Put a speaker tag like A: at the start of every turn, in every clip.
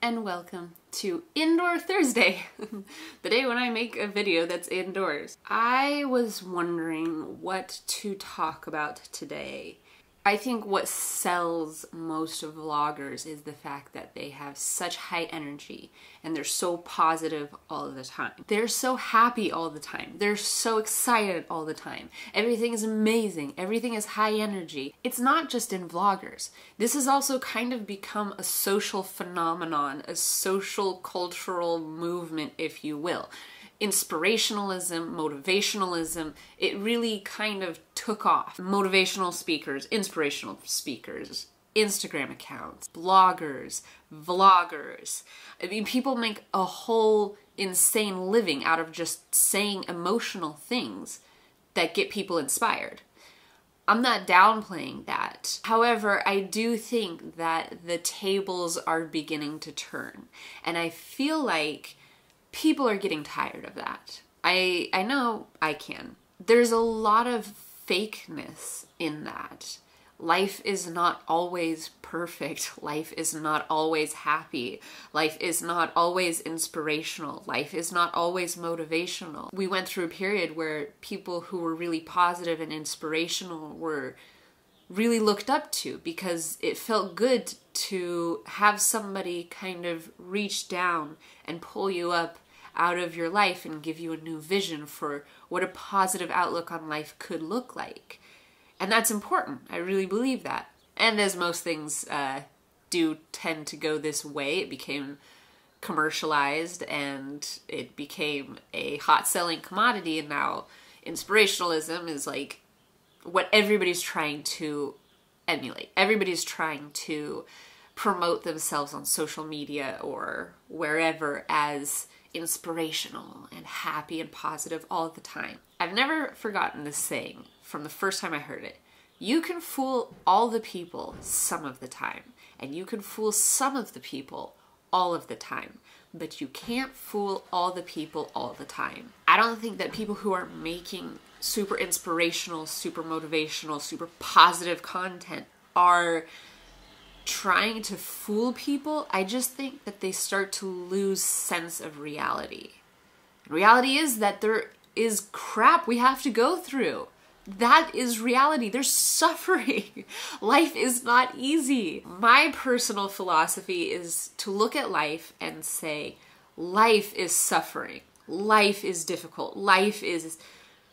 A: and welcome to Indoor Thursday, the day when I make a video that's indoors. I was wondering what to talk about today. I think what sells most of vloggers is the fact that they have such high energy and they're so positive all the time. They're so happy all the time. They're so excited all the time. Everything is amazing. Everything is high energy. It's not just in vloggers. This has also kind of become a social phenomenon, a social cultural movement, if you will. Inspirationalism, motivationalism, it really kind of took off. Motivational speakers, inspirational speakers, Instagram accounts, bloggers, vloggers. I mean, people make a whole insane living out of just saying emotional things that get people inspired. I'm not downplaying that. However, I do think that the tables are beginning to turn. And I feel like people are getting tired of that. I know I can. There's a lot of fakeness in that. Life is not always perfect. Life is not always happy. Life is not always inspirational. Life is not always motivational. We went through a period where people who were really positive and inspirational were really looked up to because it felt good to have somebody kind of reach down and pull you up out of your life and give you a new vision for what a positive outlook on life could look like. And that's important. I really believe that. And as most things do tend to go this way, it became commercialized and it became a hot selling commodity, and now inspirationalism is like what everybody's trying to emulate. Everybody's trying to promote themselves on social media or wherever as inspirational and happy and positive all the time. I've never forgotten this saying from the first time I heard it. You can fool all the people some of the time, and you can fool some of the people all of the time, but you can't fool all the people all the time. I don't think that people who are making super inspirational, super motivational, super positive content are trying to fool people. I just think that they start to lose sense of reality. Reality is that there is crap we have to go through. That is reality. There's suffering. Life is not easy. My personal philosophy is to look at life and say, life is suffering. Life is difficult. Life is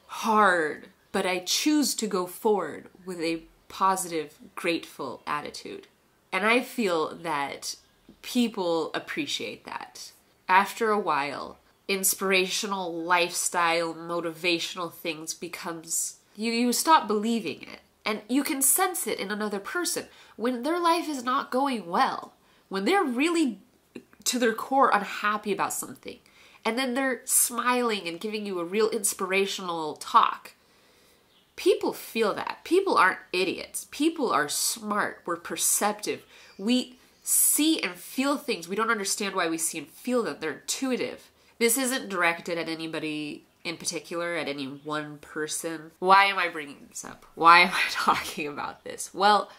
A: hard. But I choose to go forward with a positive, grateful attitude. And I feel that people appreciate that. After a while, inspirational lifestyle, motivational things becomes, you stop believing it. And you can sense it in another person. When their life is not going well, when they're really to their core unhappy about something, and then they're smiling and giving you a real inspirational talk, people feel that. People aren't idiots. People are smart. We're perceptive. We see and feel things. We don't understand why we see and feel them. They're intuitive. This isn't directed at anybody in particular, at any one person. Why am I bringing this up? Why am I talking about this? Well,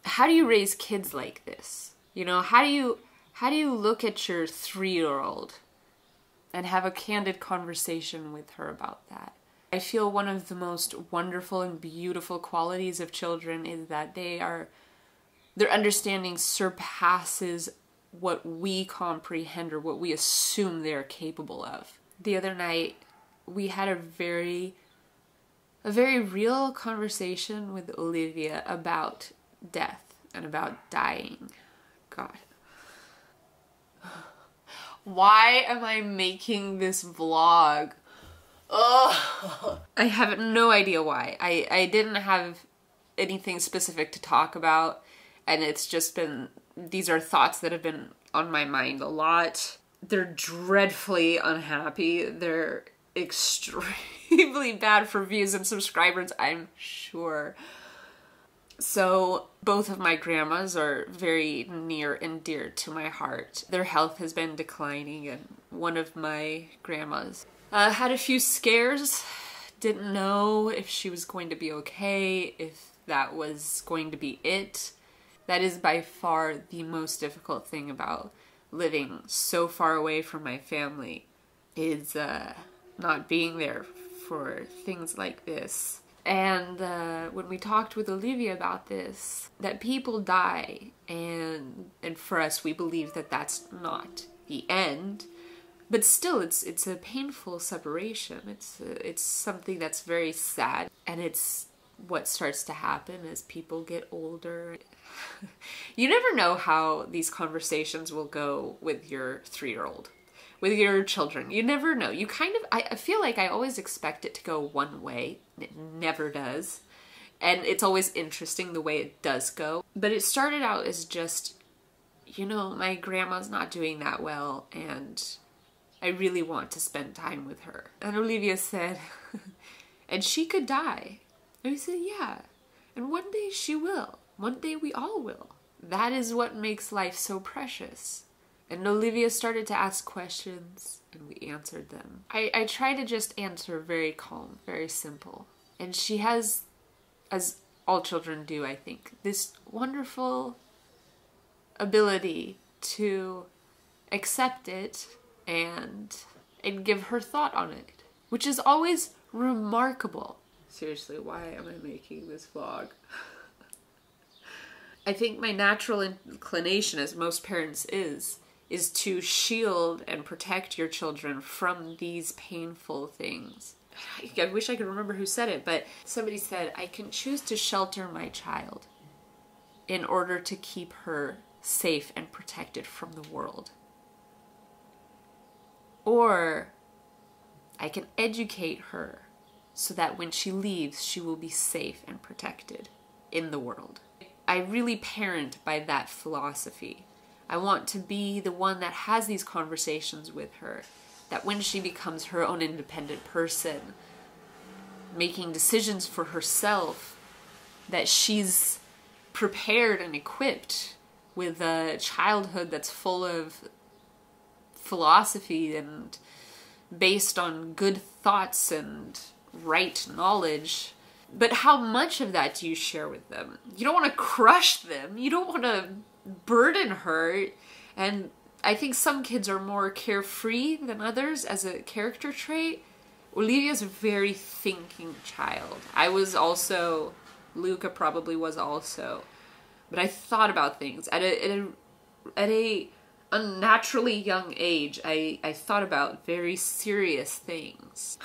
A: how do you raise kids like this? You know, how do you look at your 3-year-old and have a candid conversation with her about that? I feel one of the most wonderful and beautiful qualities of children is that their understanding surpasses what we comprehend or what we assume they're capable of. The other night, we had a very real conversation with Olivia about death and about dying. God. Why am I making this vlog? Oh, I have no idea why. I didn't have anything specific to talk about, and it's just been, these are thoughts that have been on my mind a lot. They're dreadfully unhappy. They're extremely bad for views and subscribers, I'm sure. So both of my grandmas are very near and dear to my heart. Their health has been declining, and one of my grandmas had a few scares, didn't know if she was going to be okay, if that was going to be it. That is by far the most difficult thing about living so far away from my family, is not being there for things like this. And when we talked with Olivia about this, that people die, and for us, we believe that that's not the end, but still, it's a painful separation. It's something that's very sad, and it's what starts to happen as people get older. You never know how these conversations will go with your 3-year-old, with your children. You never know. You kind of, I feel like I always expect it to go one way, and it never does. And it's always interesting the way it does go. But it started out as just, you know, my grandma's not doing that well, and I really want to spend time with her. And Olivia said, and she could die. And we said, yeah. And one day she will. One day we all will. That is what makes life so precious. And Olivia started to ask questions, and we answered them. I try to just answer very calm, very simple. And she has, as all children do, I think, this wonderful ability to accept it and give her thought on it, which is always remarkable. Seriously, why am I making this vlog? I think my natural inclination, as most parents is to shield and protect your children from these painful things. I wish I could remember who said it, but somebody said, I can choose to shelter my child in order to keep her safe and protected from the world. Or I can educate her so that when she leaves, she will be safe and protected in the world. I really parent by that philosophy. I want to be the one that has these conversations with her, that when she becomes her own independent person, making decisions for herself, that she's prepared and equipped with a childhood that's full of philosophy and based on good thoughts and right knowledge. But how much of that do you share with them? You don't want to crush them. You don't want to burden her. And I think some kids are more carefree than others as a character trait. Olivia's a very thinking child. I was also, Luca probably was also. But I thought about things. At a unnaturally young age, I thought about very serious things.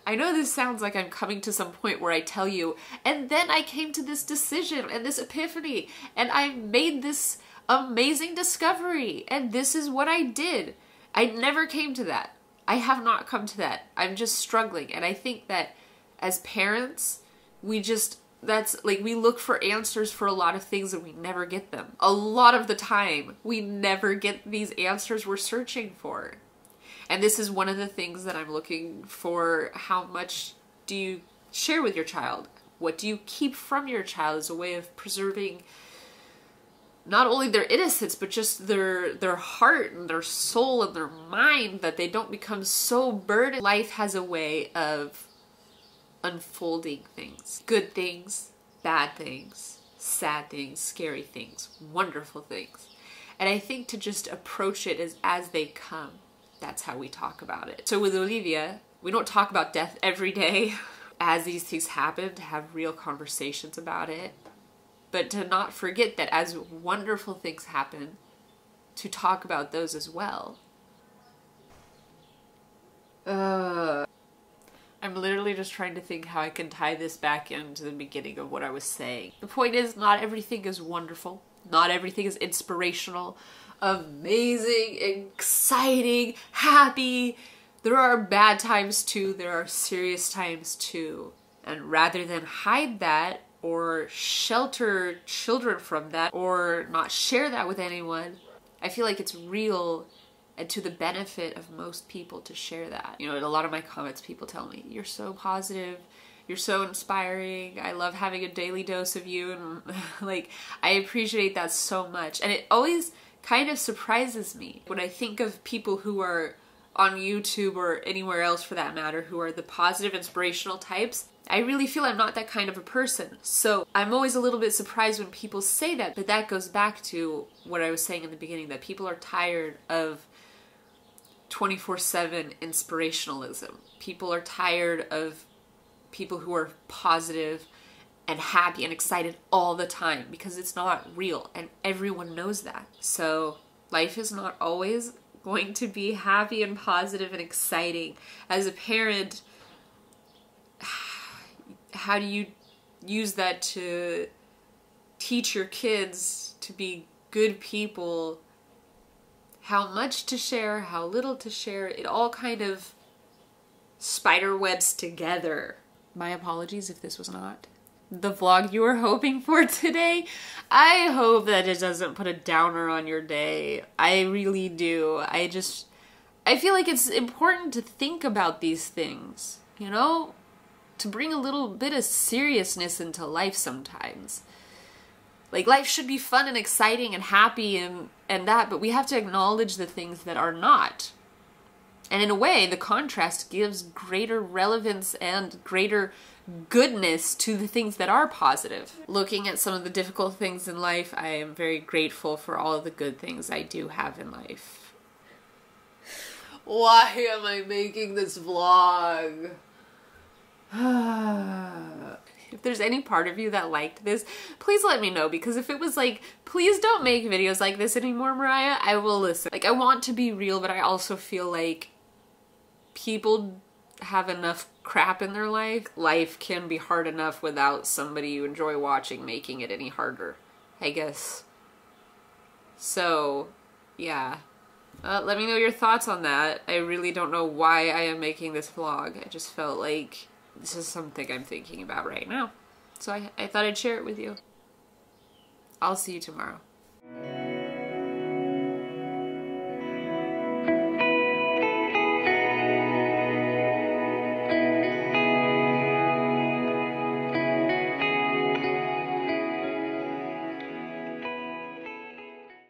A: I know this sounds like I'm coming to some point where I tell you, and then I came to this decision and this epiphany, and I made this amazing discovery, and this is what I did. I never came to that. I have not come to that. I'm just struggling. And I think that as parents, we look for answers for a lot of things and we never get them. A lot of the time, we never get these answers we're searching for. And this is one of the things that I'm looking for. How much do you share with your child? What do you keep from your child as a way of preserving not only their innocence, but just their heart and their soul and their mind, that they don't become so burdened. Life has a way of unfolding things. Good things, bad things, sad things, scary things, wonderful things. And I think to just approach it as they come. That's how we talk about it. So with Olivia, we don't talk about death every day. As these things happen, to have real conversations about it. But to not forget that as wonderful things happen, to talk about those as well. I'm literally just trying to think how I can tie this back into the beginning of what I was saying. The point is, not everything is wonderful. Not everything is inspirational, amazing, exciting, happy. There are bad times too. There are serious times too. And rather than hide that or shelter children from that or not share that with anyone, I feel like it's real and to the benefit of most people to share that. You know, in a lot of my comments, people tell me, you're so positive, you're so inspiring, I love having a daily dose of you, and like, I appreciate that so much. And it always kind of surprises me when I think of people who are on YouTube or anywhere else for that matter, who are the positive, inspirational types. I really feel I'm not that kind of a person. So I'm always a little bit surprised when people say that, but that goes back to what I was saying in the beginning, that people are tired of 24/7 inspirationalism. People are tired of people who are positive and happy and excited all the time, because it's not real and everyone knows that. So life is not always going to be happy and positive and exciting. As a parent, how do you use that to teach your kids to be good people? How much to share, how little to share, it all kind of spiderwebs together. My apologies if this was not the vlog you were hoping for today. I hope that it doesn't put a downer on your day. I really do. I feel like it's important to think about these things, you know? To bring a little bit of seriousness into life sometimes. Like, life should be fun and exciting and happy and that, but we have to acknowledge the things that are not. And in a way, the contrast gives greater relevance and greater goodness to the things that are positive. Looking at some of the difficult things in life, I am very grateful for all of the good things I do have in life. Why am I making this vlog? If there's any part of you that liked this, please let me know, because if it was like, please don't make videos like this anymore, Mariah, I will listen. Like, I want to be real, but I also feel like people have enough crap in their life. Life can be hard enough without somebody you enjoy watching making it any harder, I guess. So, yeah. Let me know your thoughts on that. I really don't know why I am making this vlog. I just felt like this is something I'm thinking about right now. So I thought I'd share it with you. I'll see you tomorrow.